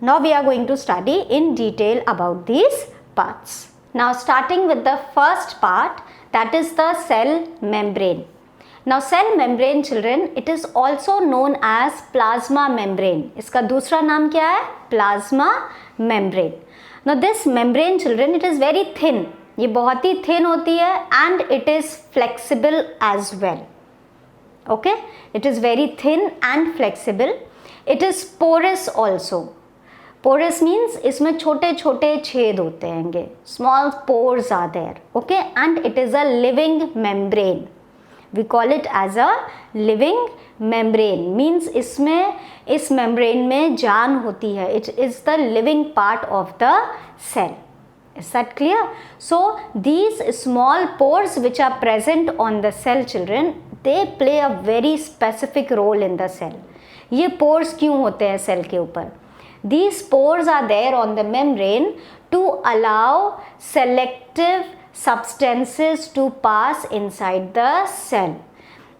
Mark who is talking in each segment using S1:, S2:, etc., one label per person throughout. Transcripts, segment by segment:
S1: Now we are going to study in detail about these parts. Now starting with the first part, that is the cell membrane. Now cell membrane children, it is also known as plasma membrane. इसका दूसरा नाम क्या है? Plasma membrane. Now this membrane children, it is very thin. ये बहुत ही thin होती है and it is flexible as well. Okay, it is very thin and flexible. It is porous also. Porous means इसमें छोटे छोटे छेद होते हैं, small pores are there. Okay, and it is a living membrane. We call it as a living membrane. Means इसमें इस membrane में जान होती है. It is the living part of the cell. Is that clear? So these small pores which are present on the cell children, they play a very specific role in the cell. ये pores क्यों होते हैं cell के ऊपर? These pores are there on the membrane to allow selective substances to pass inside the cell.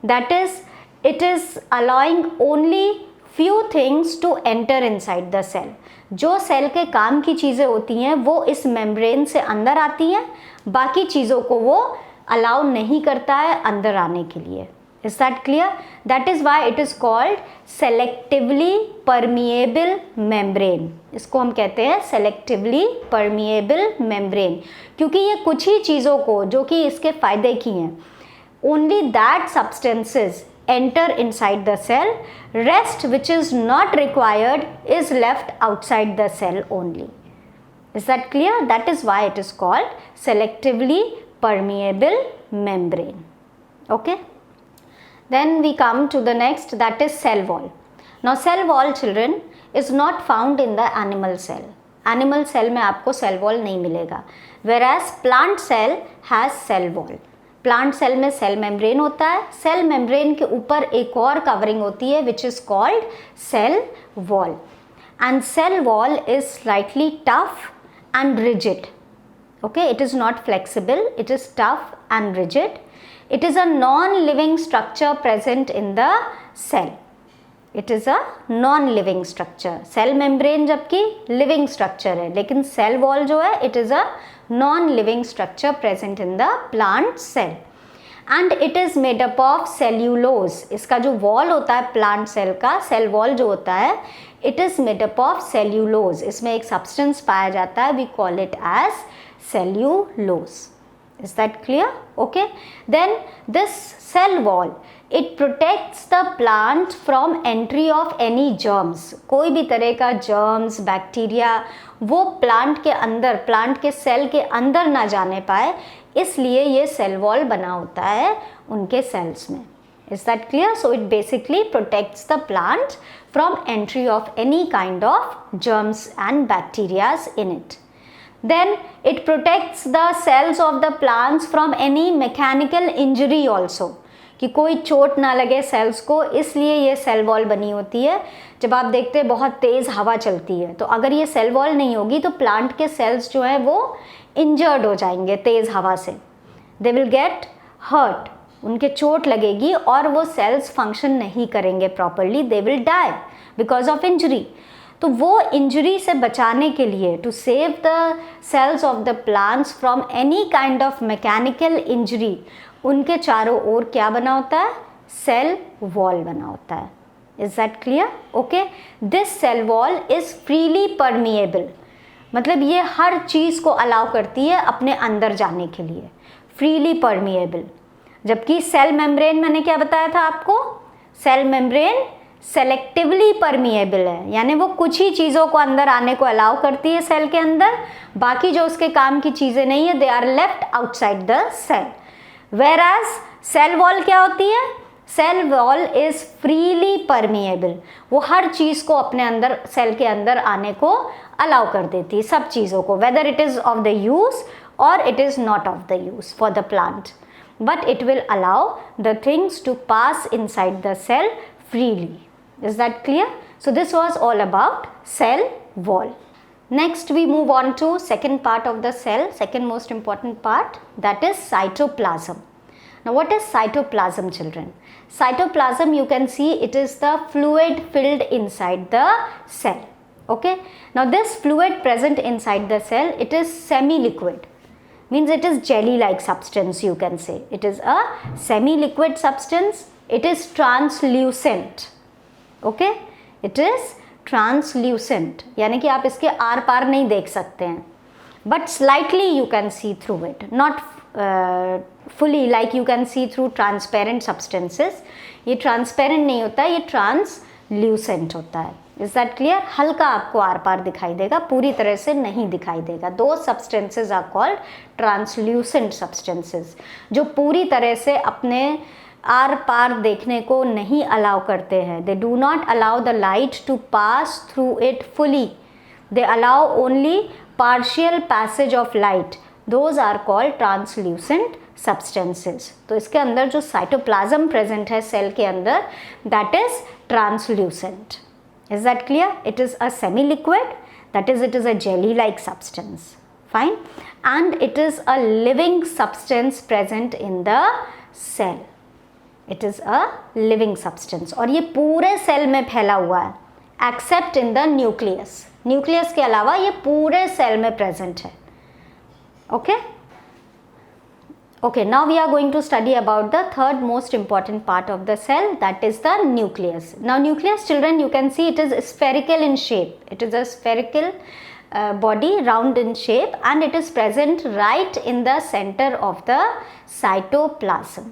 S1: That is, it is allowing only few things to enter inside the cell. जो cell के काम की चीज़ें होती हैं वो इस मेम्ब्रेन से अंदर आती हैं, बाकी चीज़ों को वो अलाउ नहीं करता है अंदर आने के लिए. Is that clear? That is why it is called selectively permeable membrane. इसको हम कहते हैं selectively permeable membrane, क्योंकि ये कुछ ही चीज़ों को जो कि इसके फायदे की हैं, only that substances enter inside the cell. Rest which is not required is left outside the cell only. Is that clear? That is why it is called selectively permeable membrane. Okay. Then we come to the next, that is cell wall. Now cell wall children is not found in the animal cell. Animal cell में आपको cell wall नहीं मिलेगा. Whereas plant cell has cell wall. Plant cell में cell membrane होता है. Cell membrane के ऊपर एक और covering होती है which is called cell wall. And cell wall is slightly tough and rigid. Okay, it is not flexible. It is tough and rigid. It is a non-living structure present in the cell. It is a non-living structure. Cell membrane जबकि living structure है, लेकिन cell wall जो है it is a non-living structure present in the plant cell. And it is made up of cellulose. इसका जो wall होता है plant cell का, cell wall जो होता है, it is made up of cellulose. इसमें एक substance पाया जाता है, we call it as cellulose. Is that clear? Okay. Then this cell wall, it protects the plant from entry of any germs. कोई भी तरह का germs, bacteria वो plant के अंदर, plant के cell के अंदर ना जाने पाए, इसलिए ये cell wall बना होता है उनके cells में. Is that clear? So it basically protects the plant from entry of any kind of germs and bacteria in it. Then it protects the cells of the plants from any mechanical injury also, कि कोई चोट ना लगे sales को, इसलिए ये cell wall बनी होती है. जब आप देखते हैं बहुत तेज़ हवा चलती है तो अगर ये सेल वॉल नहीं होगी तो प्लांट के सेल्स जो है वो इंजर्ड हो जाएंगे तेज़ हवा से. दे विल गेट हर्ट, उनके चोट लगेगी और वो सेल्स फंक्शन नहीं करेंगे properly. They will die because of injury. तो वो इंजरी से बचाने के लिए, to save the cells of the plants from any kind of mechanical injury, उनके चारों ओर क्या बना होता है? सेल वॉल बना होता है. Is that clear? Okay. This cell wall is freely permeable, मतलब ये हर चीज़ को अलाउ करती है अपने अंदर जाने के लिए. Freely permeable. जबकि सेल मेम्ब्रेन मैंने क्या बताया था आपको? सेल मेम्ब्रेन सेलेक्टिवली परमिएबल है, यानी वो कुछ ही चीज़ों को अंदर आने को अलाउ करती है सेल के अंदर, बाकी जो उसके काम की चीज़ें नहीं है they are left outside the cell. Whereas cell wall क्या होती है? Cell wall is freely permeable, वो हर चीज़ को अपने अंदर सेल के अंदर आने को अलाउ कर देती है, सब चीज़ों को, whether it is of the use और it is not of the use for the plant, but it will allow the things to pass inside the cell freely. Is that clear? So this was all about cell wall. Next we move on to second part of the cell, second most important part, that is cytoplasm. Now what is cytoplasm children? Cytoplasm, you can see it is the fluid filled inside the cell. Okay, now this fluid present inside the cell, it is semi-liquid, means it is jelly-like substance, you can say. It is a semi-liquid substance. It is translucent. Okay, it is translucent, यानी कि आप इसके are पार नहीं देख सकते हैं, but slightly you can see through it, not fully like you can see through transparent substances. ये transparent नहीं होता, ये translucent होता है. Is that clear? हल्का आपको आर पार दिखाई देगा, पूरी तरह से नहीं दिखाई देगा. Those substances are called translucent substances, जो पूरी तरह से अपने आर पार देखने को नहीं अलाउ करते हैं. They do not allow the light to pass through it fully. They allow only partial passage of light. Those are called translucent substances. तो इसके अंदर जो साइटोप्लाज्म प्रेजेंट है सेल के अंदर, that is translucent. Is that clear? It is a semi-liquid, that is, it is a jelly-like substance. Fine. And it is a living substance present in the cell. It is a living substance. और ये पूरे cell में फैला हुआ है, except in the nucleus. Nucleus के अलावा ये पूरे सेल में present है. Okay? Okay, now we are going to study about the third most important part of the cell, that is the nucleus. Now nucleus, children, you can see it is spherical in shape. It is a spherical body, round in shape, and it is present right in the center of the cytoplasm.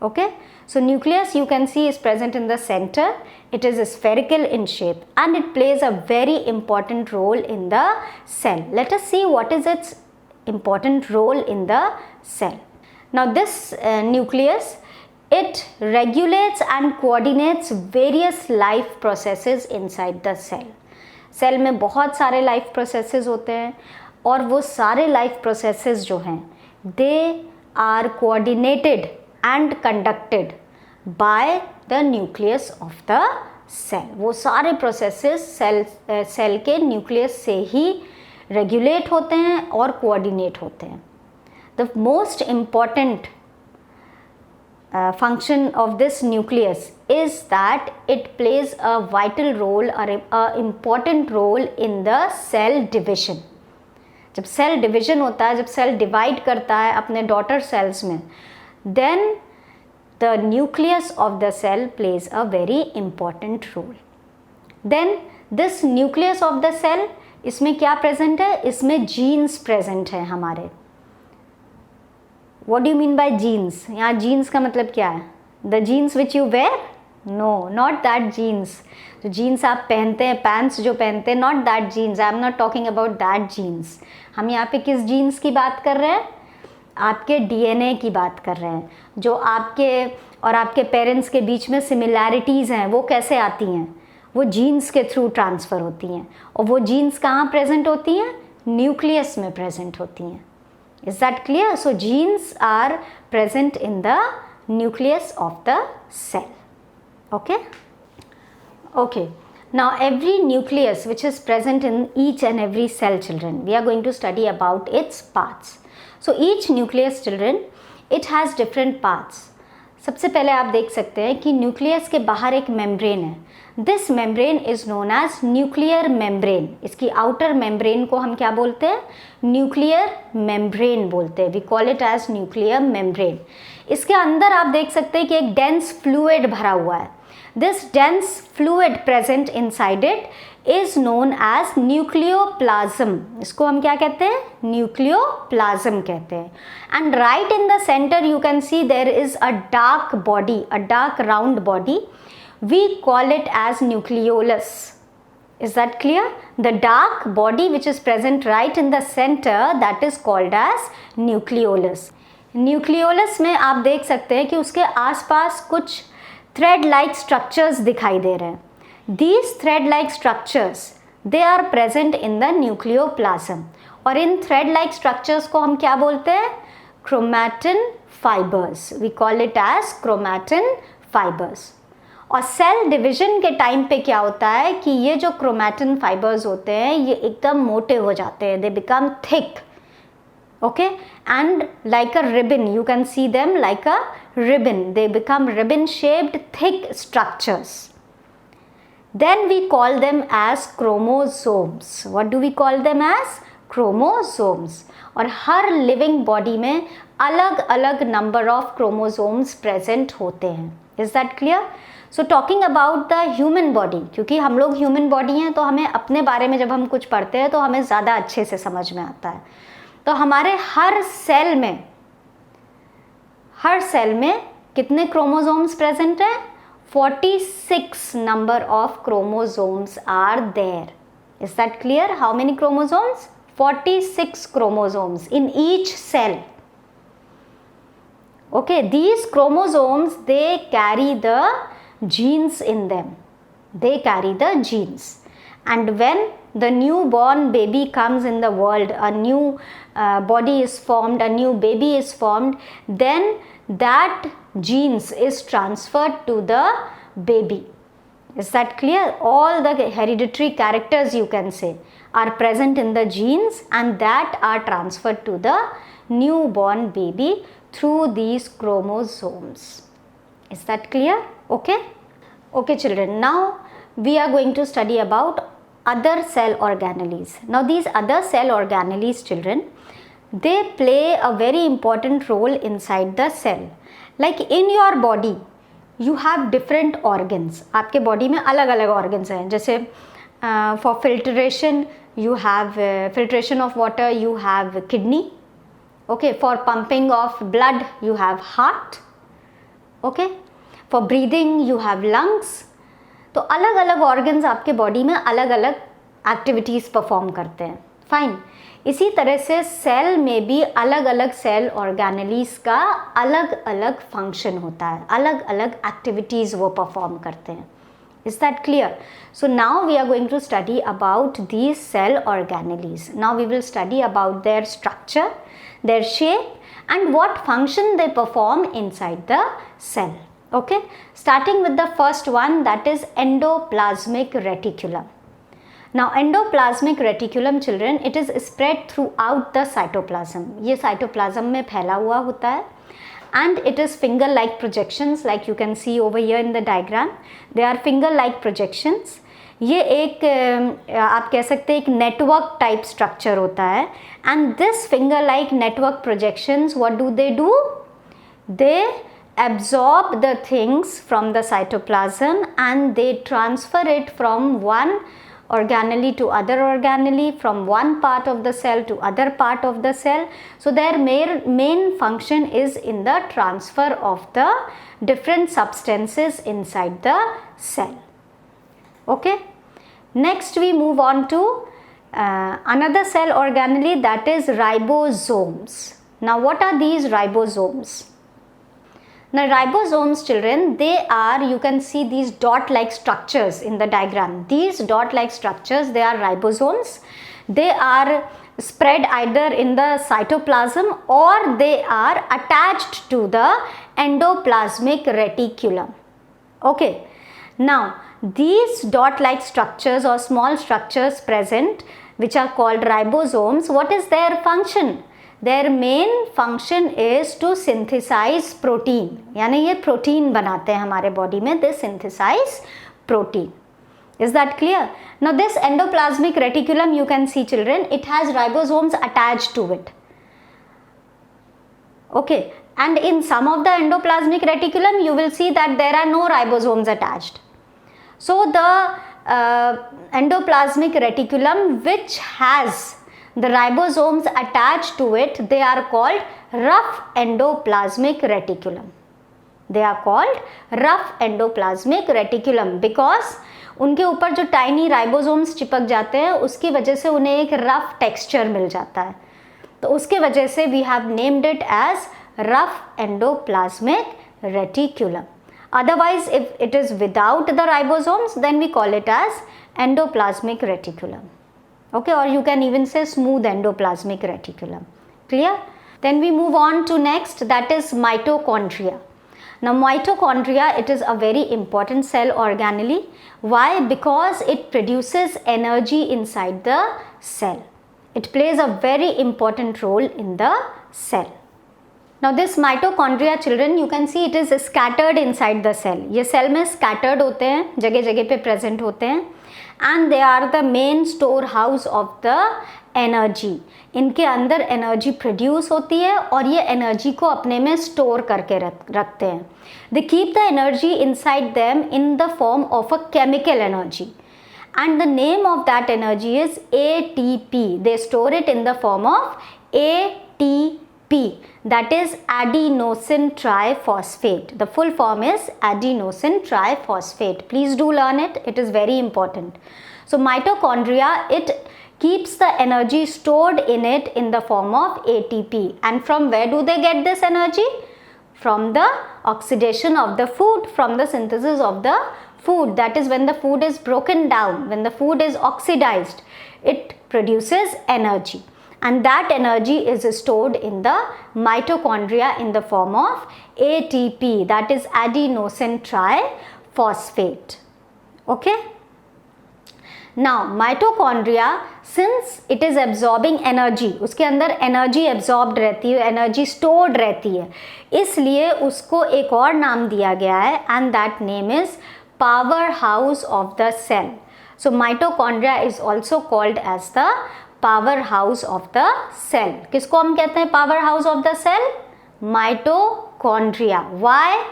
S1: Okay, so nucleus you can see is present in the center. It is spherical in shape and it plays a very important role in the cell. Let us see what is its important role in the cell. Now this nucleus, it regulates and coordinates various life processes inside the cell. Cell में बहुत सारे life processes होते हैं और वो सारे life processes जो हैं, they are coordinated and conducted by the nucleus of the cell. वो सारे प्रोसेसेस सेल के न्यूक्लियस से ही रेगुलेट होते हैं और कोऑर्डिनेट होते हैं. The most important function of this nucleus is that it plays a vital role or a important role in the cell division. जब सेल डिविजन होता है, जब सेल डिवाइड करता है अपने डॉटर सेल्स में, then the nucleus of the cell plays a very important role. Then this nucleus of the cell, इसमें क्या प्रेजेंट है? इसमें जीन्स प्रेजेंट है हमारे. What do you mean by genes? यहाँ jeans का मतलब क्या है? The jeans which you wear? No, not that jeans. जो jeans आप पहनते हैं, pants जो पहनते हैं, not that jeans. I am not talking about that jeans. हम यहाँ पे किस jeans की बात कर रहे हैं? आपके DNA की बात कर रहे हैं. जो आपके और आपके पेरेंट्स के बीच में सिमिलैरिटीज़ हैं, वो कैसे आती हैं? वो जीन्स के थ्रू ट्रांसफ़र होती हैं. और वो जीन्स कहाँ प्रेजेंट होती हैं? न्यूक्लियस में प्रेजेंट होती हैं. Is that clear? So genes are present in the nucleus of the cell. Okay? Okay. Now every nucleus which is present in each and every cell, children, we are going to study about its parts. So each nucleus, children, it has different parts. सबसे पहले आप देख सकते हैं कि nucleus के बाहर एक मेम्ब्रेन है. This membrane is known as nuclear membrane. इसकी आउटर मेम्ब्रेन को हम क्या बोलते हैं? न्यूक्लियर मेम्ब्रेन बोलते हैं. We call it as nuclear membrane. इसके अंदर आप देख सकते हैं कि एक डेंस फ्लूइड भरा हुआ है. This dense fluid present inside it is known as nucleoplasm. इसको हम क्या कहते हैं? न्यूक्लियोप्लाज्म कहते हैं. And right in the centre you can see there is a dark body, a dark round body. We call it as nucleolus. Is that clear? The dark body which is present right in the center, that is called as nucleolus. Nucleolus में आप देख सकते हैं कि उसके आसपास कुछ thread-like structures दिखाई दे रहे हैं. These thread-like structures, they are present in the nucleoplasm. और इन thread-like structures को हम क्या बोलते हैं? Chromatin fibers. We call it as chromatin fibers. और सेल डिवीजन के टाइम पे क्या होता है कि ये जो क्रोमैटिन फाइबर्स होते हैं ये एकदम मोटे हो जाते हैं. They become thick. Okay, and like a ribbon, you can see them like a ribbon. They become ribbon shaped thick structures. then we call them as chromosomes. What do we call them as? Chromosomes. और हर living body में अलग अलग number of chromosomes present होते हैं. Is that clear? So talking about the human body, क्योंकि हम लोग human body हैं तो हमें अपने बारे में जब हम कुछ पढ़ते हैं तो हमें ज़्यादा अच्छे से समझ में आता है. तो हमारे हर सेल में कितने क्रोमोसोम्स प्रेजेंट हैं? 46 number of chromosomes are there. Is that clear? How many chromosomes? 46 chromosomes in each cell. Okay, these chromosomes, they carry the genes in them. They carry the genes. And when the newborn baby comes in the world, a new body is formed, a new baby is formed, then that genes is transferred to the baby. Is that clear? All the hereditary characters, you can say, are present in the genes and that are transferred to the newborn baby through these chromosomes. Is that clear? Okay? Okay children, now we are going to study about other cell organelles. Now these other cell organelles, children, they play a very important role inside the cell. Like in your body, you have different organs. आपके body में अलग अलग organs हैं. जैसे for filtration, you have filtration of water, you have kidney. Okay, for pumping of blood, you have heart. Okay, for breathing, you have lungs. तो अलग अलग organs आपके बॉडी में अलग अलग एक्टिविटीज़ परफॉर्म करते हैं. फाइन. इसी तरह से सेल में भी अलग अलग सेल ऑर्गेनेलीज का अलग अलग फंक्शन होता है, अलग अलग एक्टिविटीज़ वो परफॉर्म करते हैं. Is that clear? So now we are going to study about these cell organelles. Now we will study about their structure, their shape and what function they perform inside the cell. Okay, starting with the first one, that is endoplasmic reticulum. Now endoplasmic reticulum, children, it is spread throughout the cytoplasm. ये cytoplasm में फैला हुआ होता है and it is finger like projections, like you can see over here in the diagram. They are finger like projections. ये एक आप कह सकते हैं एक नेटवर्क टाइप स्ट्रक्चर होता है. And this finger like network projections, what do? They absorb the things from the cytoplasm and they transfer it from one organelle to other organelle, from one part of the cell to other part of the cell. So their main function is in the transfer of the different substances inside the cell. Okay, next we move on to another cell organelle, that is ribosomes. Now what are these ribosomes? Now ribosomes, children, they are, you can see these dot like structures in the diagram. These dot like structures, they are ribosomes. They are spread either in the cytoplasm or they are attached to the endoplasmic reticulum. Okay, now these dot like structures or small structures present, which are called ribosomes, what is their function? Their main function is to synthesize protein. यानी ये protein बनाते हैं हमारे body में. They synthesize protein. Is that clear? Now this endoplasmic reticulum, you can see, children, it has ribosomes attached to it. Okay, and in some of the endoplasmic reticulum you will see that there are no ribosomes attached. So the endoplasmic reticulum which has the ribosomes attached to it, they are called rough endoplasmic reticulum. They are called rough endoplasmic reticulum because उनके ऊपर जो tiny ribosomes चिपक जाते हैं उसकी वजह से उन्हें एक रफ टेक्सचर मिल जाता है. तो उसके वजह से we have named it as rough endoplasmic reticulum. Otherwise, if it is without the ribosomes, then we call it as endoplasmic reticulum. Okay, or you can even say smooth endoplasmic reticulum. Clear? Then we move on to next, that is mitochondria. Now mitochondria, it is a very important cell organelle. Why? Because it produces energy inside the cell. It plays a very important role in the cell. Now this mitochondria children, you can see it is scattered inside the cell. ये cell में scattered होते हैं, जगह जगह पे present होते हैं, and they are the main storehouse of the energy. इनके अंदर energy produce होती है और ये energy को अपने में store करके रखते हैं. They keep the energy inside them in the form of a chemical energy. And the name of that energy is ATP. They store it in the form of ATP, that is adenosine triphosphate. The full form is adenosine triphosphate. Please do learn it. It is very important. So mitochondria, it keeps the energy stored in it in the form of ATP. And from where do they get this energy? From the oxidation of the food, from the synthesis of the food. That is, when the food is broken down, when the food is oxidized, it produces energy, and that energy is stored in the mitochondria in the form of ATP, that is adenosine triphosphate. Okay. Now mitochondria, since it is absorbing energy, उसके अंदर energy absorbed रहती है, energy stored रहती है, इसलिए उसको एक और नाम दिया गया है, and that name is powerhouse of the cell. So mitochondria is also called as the powerhouse of the cell. किसको हम कहते हैं powerhouse of the cell? Mitochondria. Why?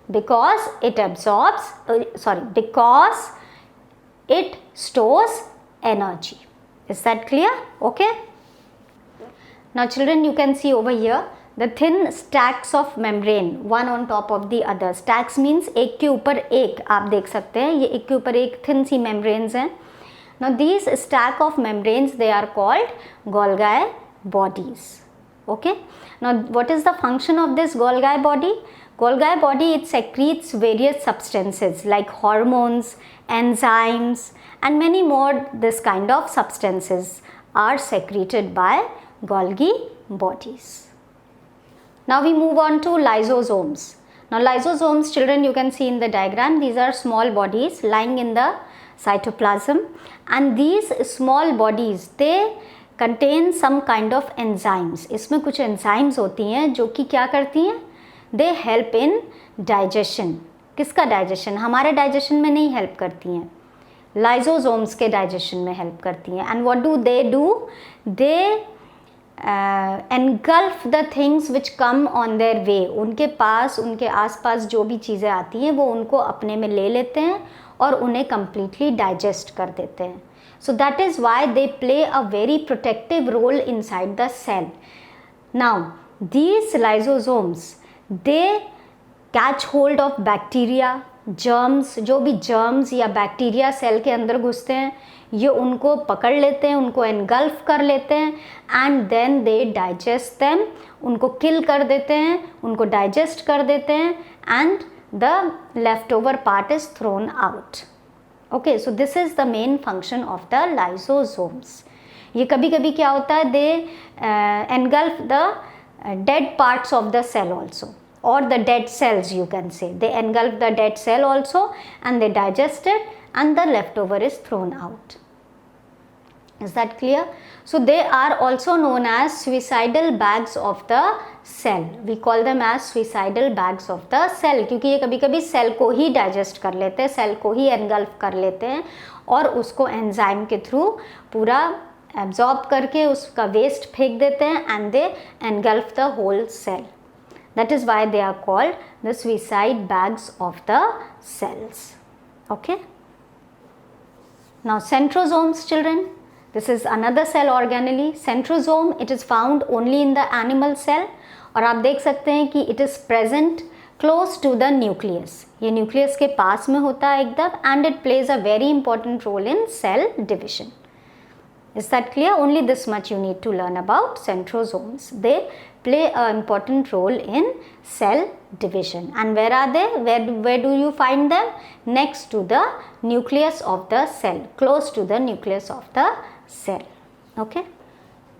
S1: Because it absorbs, because it stores energy. Is that clear? Okay. Now children, you can see over here the thin stacks of membrane, one on top of the other. Stacks means एक के ऊपर एक, आप देख सकते हैं ये एक के ऊपर एक thin सी membranes हैं. Now these stack of membranes, they are called Golgi bodies. Okay. Now what is the function of this Golgi body? Golgi body, it secretes various substances like hormones, enzymes, and many more. This kind of substances are secreted by Golgi bodies. Now we move on to lysosomes. Now lysosomes, children, you can see in the diagram, these are small bodies lying in the cytoplasm, and these small bodies, they contain some kind of enzymes. इसमें कुछ enzymes होती हैं जो कि क्या करती हैं? They help in digestion. किसका digestion? हमारे digestion में नहीं help करती हैं, lysosomes के digestion में help करती हैं. And what do? They engulf the things which come on their way. उनके पास, उनके आसपास जो भी चीज़ें आती हैं वो उनको अपने में ले लेते हैं और उन्हें completely digest कर देते हैं. So that is why they play a very protective role inside the cell. Now these lysosomes, they catch hold of bacteria, germs, जो भी germs या bacteria सेल के अंदर घुसते हैं ये उनको पकड़ लेते हैं, उनको engulf कर लेते हैं, and then they digest them, उनको kill कर देते हैं, उनको digest कर देते हैं, and the leftover part is thrown out. Okay, so this is the main function of the lysosomes. ये कभी कभी क्या होता है, they engulf the dead parts of the cell also, or the dead cells, you can say. They engulf the dead cell also and they digest it, and the leftover is thrown out. Is that clear? So they are also known as suicidal bags of the cell. We call them as suicidal bags of the cell, क्योंकि ये कभी कभी cell को ही digest कर लेते हैं, cell को ही engulf कर लेते हैं और उसको एंजाइम के थ्रू पूरा एब्जॉर्ब करके उसका वेस्ट फेंक देते हैं, and they engulf the whole cell. That is why they are called the suicide bags of the cells. Okay. Now centrosomes, children. This is another cell organelle. Centrosome, it is found only in the animal cell, और आप देख सकते हैं कि it is present close to the nucleus. ये nucleus के पास में होता है एकदम, and it plays a very important role in cell division. Is that clear? Only this much you need to learn about centrosomes. They play an important role in cell division. And where are they? Where do you find them? Next to the nucleus of the cell, close to the nucleus of the cell. Okay.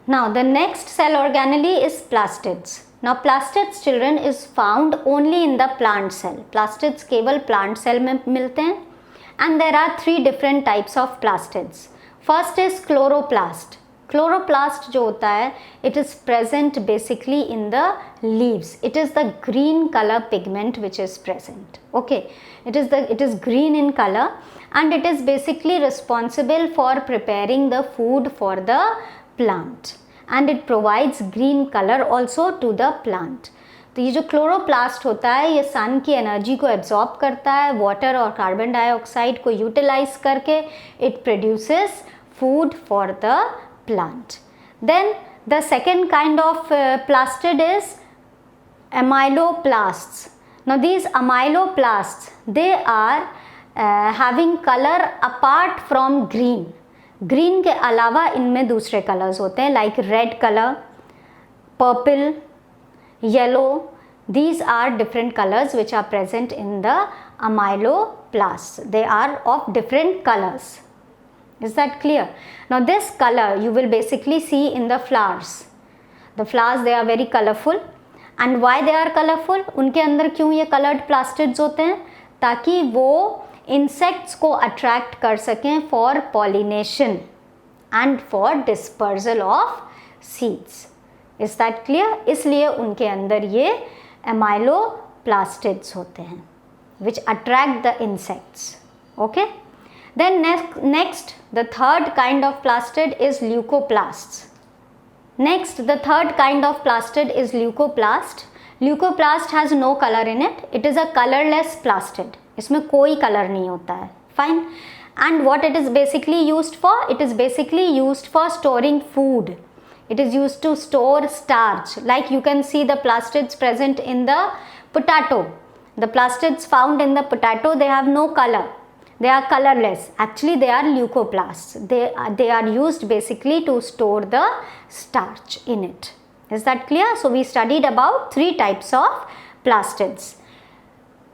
S1: Now the next cell organelle is plastids. Now plastids, children, is found only in the plant cell. Plastids केवल plant cell में मिलते हैं, and there are 3 different types of plastids. First is chloroplast. Chloroplast जो होता है it is present basically in the leaves. It is the green colour pigment which is present. Okay, it is green in color and it is basically responsible for preparing the food for the plant and it provides green color also to the plant. तो ये जो chloroplast होता है ये सन की energy को absorb करता है, वाटर और कार्बन डाइऑक्साइड को यूटिलाइज करके it produces food for the plant. Then the second kind of plastid is amyloplasts. Now these amyloplasts, they are having color apart from green. Green के अलावा इनमें दूसरे कलर्स होते हैं like red colour, purple, yellow. These are different colors which are present in the amyloplasts. They are of different colors. Is that clear? Now this color you will basically see in the flowers. The flowers, they are very colorful. And why they are colorful? उनके अंदर क्यों ये colored plastids होते हैं? ताकि वो insects को attract कर सकें for pollination and for dispersal of seeds. Is that clear? इसलिए उनके अंदर ये amyloplastids होते हैं which attract the insects. Okay? Then next the third kind of plastid is leucoplasts. Next, the third kind of plastid is leucoplast. Leucoplast has no color in it. It is a colorless plastid. इसमें कोई color नहीं होता है. Fine. And what it is basically used for? It is basically used for storing food. It is used to store starch. Like you can see the plastids present in the potato. The plastids found in the potato, they have no color. They are colorless. Actually they are leucoplasts. They are used basically to store the starch in it. Is that clear? So we studied about three types of plastids.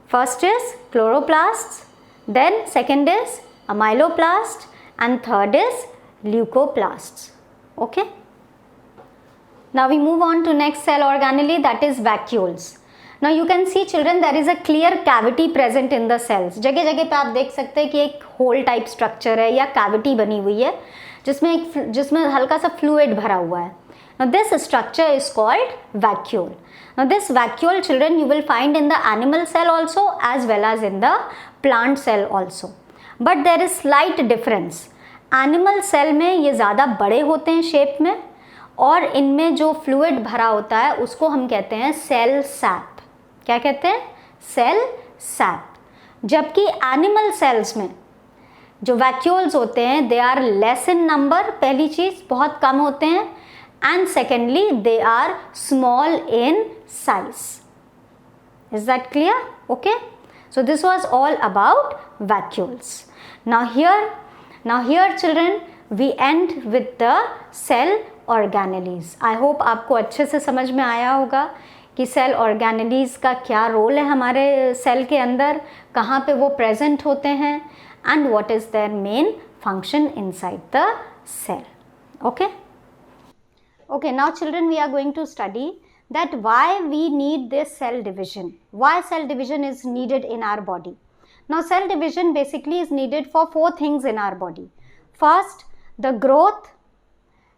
S1: First is chloroplasts, then second is amyloplast and third is leucoplasts. Okay. Now we move on to next cell organelle, that is vacuoles. Now you can see children, there is a clear cavity present in the cells. जगह जगह पे आप देख सकते हैं कि एक whole type structure है या कैविटी बनी हुई है जिसमें हल्का सा फ्लूइड भरा हुआ है. Now this structure is called vacuole. Now this vacuole children you will find in the animal cell also as well as in the plant cell also. But there is slight difference. Animal cell में ये ज़्यादा बड़े होते हैं shape में और इनमें जो फ्लूइड भरा होता है उसको हम कहते हैं सेल सैप. क्या कहते हैं? Cell sap. जबकि एनिमल सेल्स में जो वैक्यूल्स होते हैं they are less in number. पहली चीज़ बहुत कम होते हैं and secondly they are small in size. Is that clear? Okay. So this was all about vacuoles. Now here children we end with the cell organelles. I hope आपको अच्छे से समझ में आया होगा कि सेल ऑर्गेनेलीज का क्या रोल है हमारे सेल के अंदर, कहाँ पे वो प्रेजेंट होते हैं and what is their main function inside the cell. Okay. Okay, now children we are going to study that why we need this cell division. Why cell division is needed in our body. Now cell division basically is needed for four things in our body. First, the growth.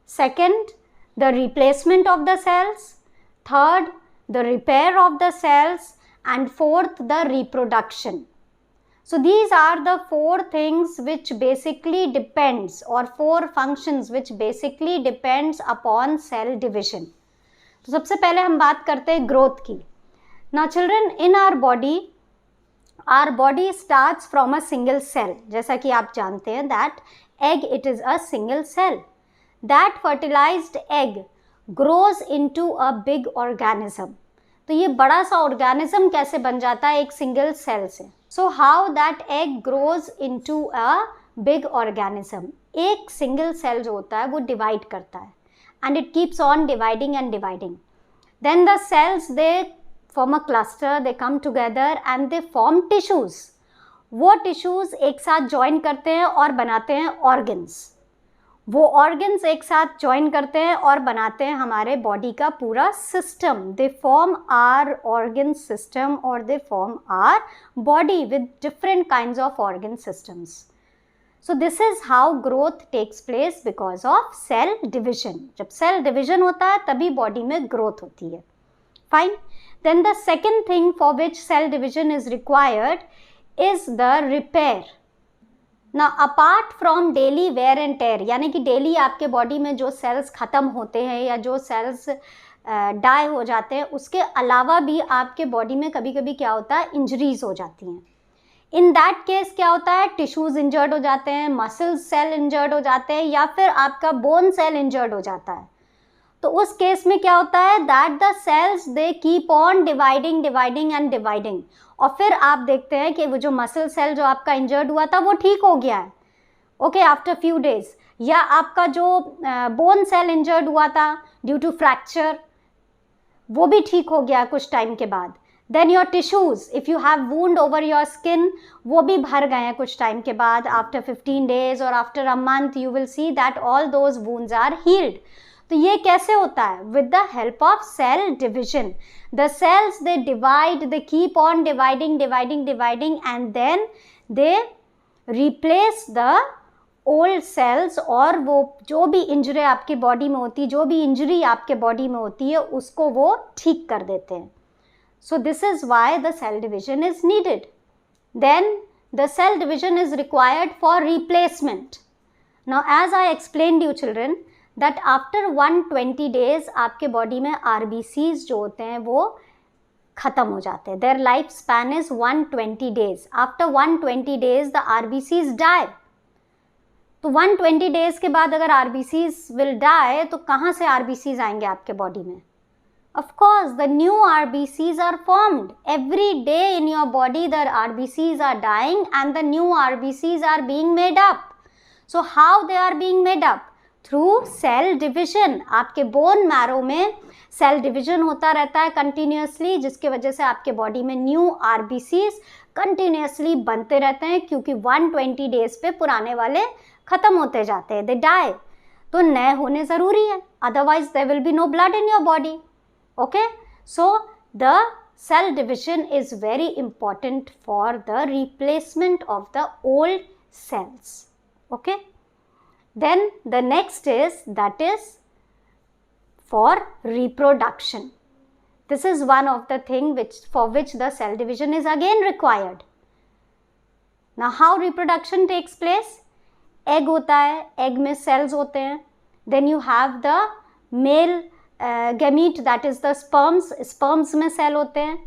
S1: Second, the replacement of the cells. Third, the repair of the cells. And fourth, the reproduction. So these are the four things which basically depends or four functions which basically depends upon cell division. तो सबसे पहले हम बात करते हैं growth की. Now children, in our body starts from a single cell. जैसा कि आप जानते हैं that egg it is a single cell. That fertilized egg grows into a big organism. तो ये बड़ा सा ऑर्गेनिज्म कैसे बन जाता है एक सिंगल सेल से. So how that egg grows into a big organism. एक single cell जो होता है वो divide करता है and it keeps on dividing and dividing. Then the cells they form a cluster, they come together and they form tissues. वो tissues एक साथ join करते हैं और बनाते हैं organs. वो organs एक साथ join करते हैं और बनाते हैं हमारे body का पूरा system. They form our organ system or they form our body with different kinds of organ systems. So this is how growth takes place because of cell division. जब सेल डिविजन होता है तभी body में growth होती है. Fine. Then the second thing for which cell division is required is the repair. ना apart from daily wear and tear, यानी कि डेली आपके बॉडी में जो सेल्स ख़त्म होते हैं या जो सेल्स डाई हो जाते हैं, उसके अलावा भी आपके बॉडी में कभी कभी क्या होता है, इंजरीज हो जाती हैं. इन दैट केस क्या होता है, टिश्यूज़ इंजर्ड हो जाते हैं, मसल्स सेल इंजर्ड हो जाते हैं, या फिर आपका बोन सेल इंजर्ड हो जाता है. तो उस केस में क्या होता है, that the cells they keep on dividing dividing and dividing. और फिर आप देखते हैं कि वो जो मसल सेल जो आपका इंजर्ड हुआ था वो ठीक हो गया है, ओके, आफ्टर फ्यू डेज. या आपका जो बोन सेल इंजर्ड हुआ था ड्यू टू फ्रैक्चर, वो भी ठीक हो गया कुछ टाइम के बाद. Then your tissues, if you have wound over your skin, वो भी भर गए हैं कुछ टाइम के बाद. आफ्टर 15 days और after a month you will see that all those wounds are healed. तो ये कैसे होता है, with the help of cell division. The cells they divide, they keep on dividing dividing dividing and then they replace the old cells. और वो जो भी injury आपकी बॉडी में होती है, जो भी इंजरी आपके बॉडी में होती है, उसको वो ठीक कर देते हैं. So this is why the cell division is needed. Then the cell division is required for replacement. Now as I explained you children that after 120 days आपके बॉडी में RBCs जो होते हैं वो ख़त्म हो जाते हैं. Their life span is 120 days. After 120 days the RBCs die. तो 120 days के बाद अगर RBCs will die तो कहाँ से RBCs आएंगे आपके बॉडी में? Of course, the new RBCs are formed. Every day in your body, the RBCs are dying and the new RBCs are being made up. So, how they are being made up? Through cell division. आपके bone marrow में cell division होता रहता है continuously, जिसके वजह से आपके body में new RBCs continuously बनते रहते हैं, क्योंकि 120 days पे पुराने वाले ख़त्म होते जाते हैं, they die. तो नए होने ज़रूरी है, otherwise there will be no blood in your body. Okay, so the cell division is very important for the replacement of the old cells. Okay, then the next is, that is for reproduction. This is one of the thing for which the cell division is again required. Now how reproduction takes place? Egg होता है, egg में cells होते हैं. Then you have the male gamete, that is the sperms में cell होते हैं.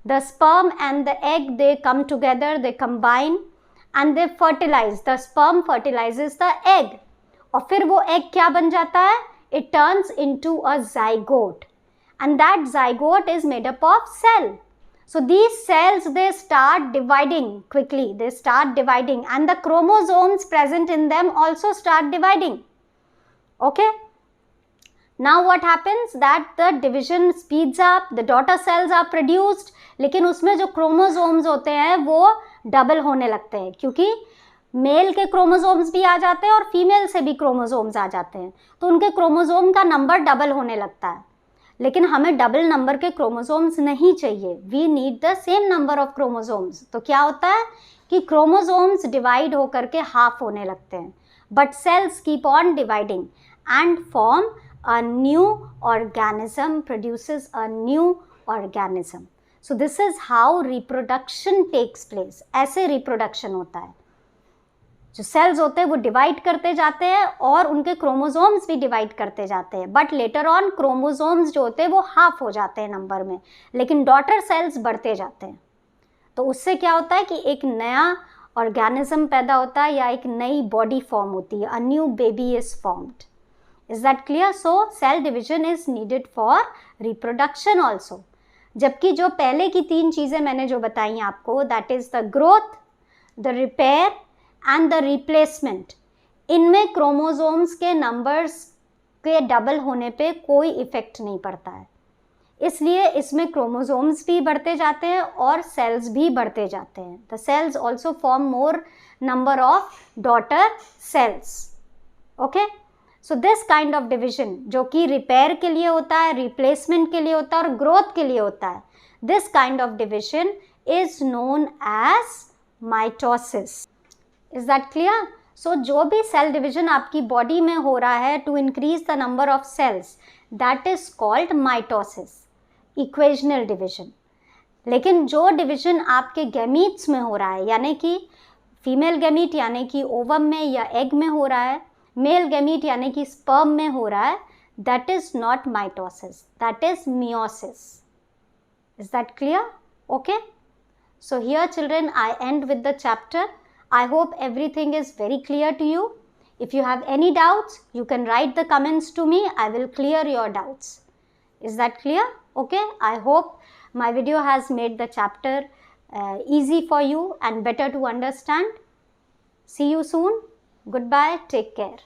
S1: The sperm and the egg, they come together, they combine and they fertilize. The sperm fertilizes the egg. और फिर वो egg क्या बन जाता है? It turns into a zygote, and that zygote is made up of cell. So these cells, they start dividing quickly. They start dividing and the chromosomes present in them also start dividing. Okay. Now what happens, that the division speeds up, the daughter cells are produced, लेकिन उसमें जो chromosomes होते हैं वो double होने लगते हैं, क्योंकि मेल के क्रोमोसोम्स भी आ जाते हैं और फीमेल से भी क्रोमोसोम्स आ जाते हैं, तो उनके क्रोमोसोम का नंबर डबल होने लगता है. लेकिन हमें डबल नंबर के क्रोमोसोम्स नहीं चाहिए, we need the same number of chromosomes. तो क्या होता है कि क्रोमोसोम्स डिवाइड होकर के हाफ होने लगते हैं, but cells keep on dividing and form a new organism, produces a new organism. So this is how reproduction takes place. ऐसे reproduction होता है. जो cells होते हैं वो divide करते जाते हैं और उनके chromosomes भी divide करते जाते हैं, but later on chromosomes जो होते हैं वो half हो जाते हैं नंबर में, लेकिन daughter cells बढ़ते जाते हैं. तो उससे क्या होता है कि एक नया organism पैदा होता है या एक नई body form होती है, a new baby is formed. Is that clear? So cell division is needed for reproduction also. जबकि जो पहले की तीन चीज़ें मैंने जो बताई आपको, that is the growth, the repair and the replacement, इनमें क्रोमोसोम्स के नंबर्स के डबल होने पे कोई इफ़ेक्ट नहीं पड़ता है. इसलिए इसमें क्रोमोसोम्स भी बढ़ते जाते हैं और सेल्स भी बढ़ते जाते हैं. The cells also form more number of daughter cells. Okay? So this kind of division जो कि रिपेयर के लिए होता है, रिप्लेसमेंट के लिए होता है और ग्रोथ के लिए होता है, this kind of division is known as mitosis. Is that clear? So जो भी सेल डिविजन आपकी बॉडी में हो रहा है to increase the number of cells, that is called mitosis, equational division. लेकिन जो डिविजन आपके गैमीट्स में हो रहा है, यानी कि फीमेल गैमीट यानी कि ओवम में या एग में हो रहा है, मेल गैमीट यानी कि स्पर्म में हो रहा है, that is not mitosis, that is meiosis. Is that clear? Okay, so here children I end with the chapter. I hope everything is very clear to you. If you have any doubts, you can write the comments to me. I will clear your doubts. Is that clear? Okay, I hope my video has made the chapter easy for you and better to understand. See you soon. Goodbye, take care.